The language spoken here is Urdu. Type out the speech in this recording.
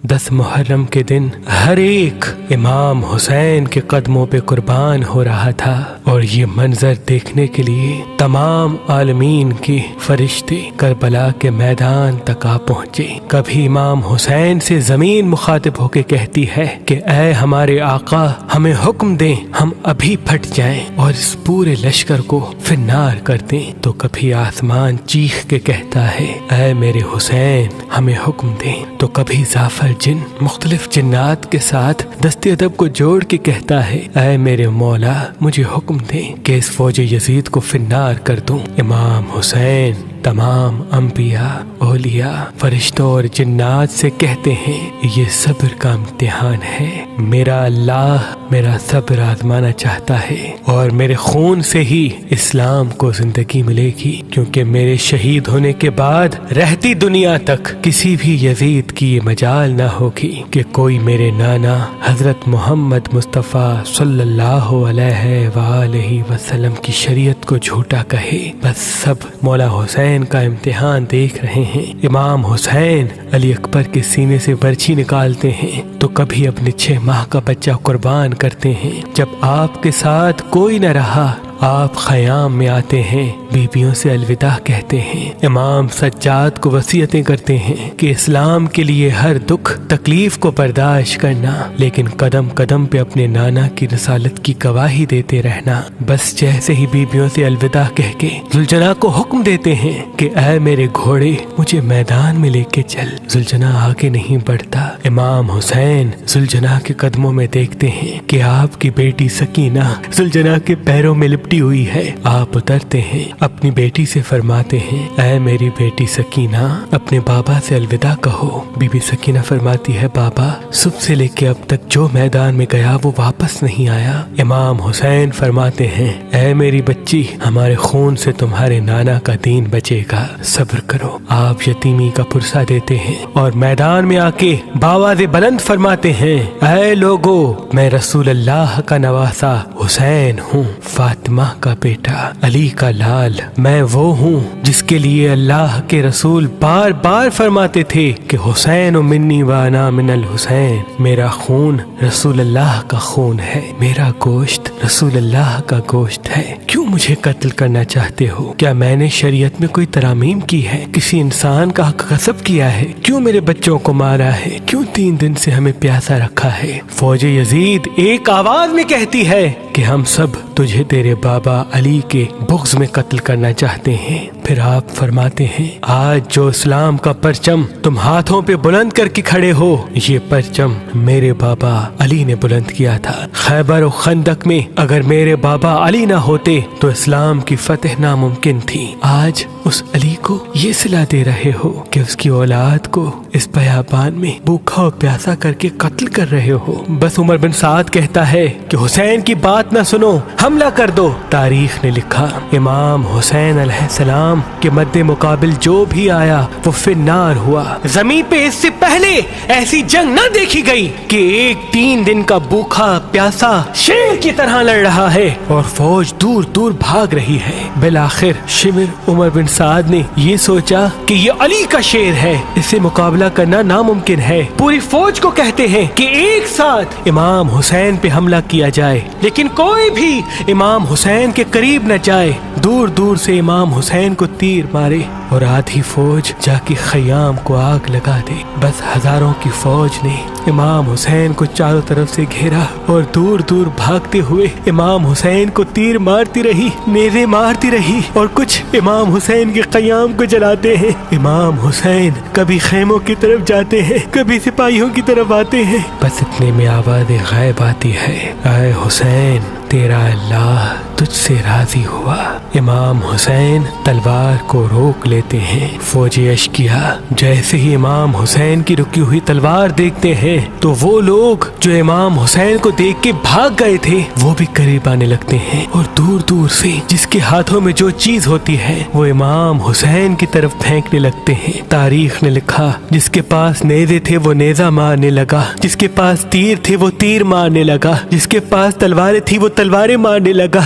10 محرم کے دن ہر ایک امام حسین کے قدموں پہ قربان ہو رہا تھا، اور یہ منظر دیکھنے کے لیے تمام عالمین کے فرشتے کربلا کے میدان تک آ پہنچے۔ کبھی امام حسین سے زمین مخاطب ہو کے کہتی ہے کہ اے ہمارے آقا، ہمیں حکم دیں، ہم ابھی پھٹ جائیں اور اس پورے لشکر کو فنار کر دیں۔ تو کبھی آسمان چیخ کے کہتا ہے اے میرے حسین، ہمیں حکم دیں۔ تو کبھی زعفر جن مختلف جنات کے ساتھ دست ادب کو جوڑ کے کہتا ہے اے میرے مولا، مجھے حکم دیں کہ اس فوج یزید کو فنار کر دوں۔ امام حسین تمام انبیاء، اولیاء، فرشتوں اور جنات سے کہتے ہیں یہ صبر کا امتحان ہے، میرا اللہ میرا صبر آزمانا چاہتا ہے، اور میرے خون سے ہی اسلام کو زندگی ملے گی، کیونکہ میرے شہید ہونے کے بعد رہتی دنیا تک کسی بھی یزید کی یہ مجال نہ ہوگی کہ کوئی میرے نانا حضرت محمد مصطفیٰ صلی اللہ علیہ وآلہ وسلم کی شریعت کو جھوٹا کہے۔ بس سب مولا حسین کا امتحان دیکھ رہے ہیں۔ امام حسین علی اکبر کے سینے سے برچھی نکالتے ہیں تو کبھی اپنے 6 ماہ کا بچہ قربان کرتے ہیں۔ جب آپ کے ساتھ کوئی نہ رہا، آپ خیام میں آتے ہیں، بیویوں سے الوداع کہتے ہیں۔ امام سجاد کو وصیتیں کرتے ہیں کہ اسلام کے لیے ہر دکھ تکلیف کو برداشت کرنا، لیکن قدم قدم پہ اپنے نانا کی رسالت کی گواہی دیتے رہنا۔ بس جیسے ہی بیویوں سے الوداع کہہ کے زلجنا کو حکم دیتے ہیں کہ اے میرے گھوڑے، مجھے میدان میں لے کے چل، زلجنا آگے نہیں بڑھتا۔ امام حسین زلجنا کے قدموں میں دیکھتے ہیں کہ آپ کی بیٹی سکینہ زلجنا کے پیروں میں لپٹی ہوئی ہے۔ آپ اترتے ہیں، اپنی بیٹی سے فرماتے ہیں اے میری بیٹی سکینہ، اپنے بابا سے الوداع کہو۔ بی بی سکینہ فرماتی ہے بابا صبح سے لے کے اب تک جو میدان میں گیا وہ واپس نہیں آیا۔ امام حسین فرماتے ہیں اے میری بچی، ہمارے خون سے تمہارے نانا کا دین بچے گا، صبر کرو۔ آپ یتیمی کا پرسہ دیتے ہیں اور میدان میں آ کے باواز بلند فرماتے ہیں اے لوگو، میں رسول اللہ کا نواسا حسین ہوں، فاطمہ کا بیٹا، علی کا لال، میں وہ ہوں جس کے لیے اللہ کے رسول بار بار فرماتے تھے کہ حسین منی وانا من الحسین، میرا خون رسول اللہ کا خون ہے، میرا گوشت رسول اللہ کا گوشت ہے۔ کیوں مجھے قتل کرنا چاہتے ہو؟ کیا میں نے شریعت میں کوئی ترامیم کی ہے؟ کسی انسان کا حق غصب کیا ہے؟ کیوں میرے بچوں کو مارا ہے؟ کیوں 3 دن سے ہمیں پیاسا رکھا ہے؟ فوج یزید ایک آواز میں کہتی ہے کہ ہم سب تجھے تیرے بابا علی کے بغض میں قتل کرنا چاہتے ہیں۔ پھر آپ فرماتے ہیں آج جو اسلام کا پرچم تم ہاتھوں پہ بلند کر کے کھڑے ہو، یہ پرچم میرے بابا علی نے بلند کیا تھا۔ خیبر و خندق میں اگر میرے بابا علی نہ ہوتے تو اسلام کی فتح ناممکن تھی۔ آج اس علی کو یہ صلہ دے رہے ہو کہ اس کی اولاد کو اس بیابان میں بھوکا و پیاسا کر کے قتل کر رہے ہو۔ بس عمر بن سعد کہتا ہے کہ حسین کی بات نہ سنو، حملہ کر دو۔ تاریخ نے لکھا امام حسین علیہ السلام کے مد مقابل جو بھی آیا وہ فنار ہوا۔ زمین پہ اس سے پہلے ایسی جنگ نہ دیکھی گئی کہ ایک 3 دن کا بھوکا پیاسا شیر کی طرح لڑ رہا ہے اور فوج دور دور بھاگ رہی ہے۔ بالآخر شمر عمر بن سعد نے یہ سوچا کہ یہ علی کا شیر ہے، اس سے مقابلہ کرنا ناممکن ہے۔ پوری فوج کو کہتے ہیں کہ ایک ساتھ امام حسین پہ حملہ کیا جائے، لیکن کوئی بھی امام حسین کے قریب نہ جائے، دور دور سے امام حسین کو تیر مارے اور آدھی فوج جا کے خیام کو آگ لگا دے۔ بس ہزاروں کی فوج نے امام حسین کو چاروں طرف سے گھیرا اور دور دور بھاگتے ہوئے امام حسین کو تیر مارتی رہی، نیزے مارتی رہی، اور کچھ امام حسین کے قیام کو جلاتے ہیں۔ امام حسین کبھی خیموں کی طرف جاتے ہیں، کبھی سپاہیوں کی طرف آتے ہیں۔ بس اتنے میں آواز غائب آتی ہے اے حسین، تیرا اللہ تجھ سے راضی ہوا۔ امام حسین تلوار کو روک لیتے ہیں۔ فوجی اشکیا جیسے ہی امام حسین کی رکی ہوئی تلوار دیکھتے ہیں تو وہ لوگ جو امام حسین کو دیکھ کے بھاگ گئے تھے وہ بھی قریب آنے لگتے ہیں، اور دور دور سے جس کے ہاتھوں میں جو چیز ہوتی ہے وہ امام حسین کی طرف پھینکنے لگتے ہیں۔ تاریخ نے لکھا جس کے پاس نیزے تھے وہ نیزہ مارنے لگا، جس کے پاس تیر تھے وہ تیر مارنے لگا، جس کے پاس تلواریں تھی وہ تلواریں مارنے لگا،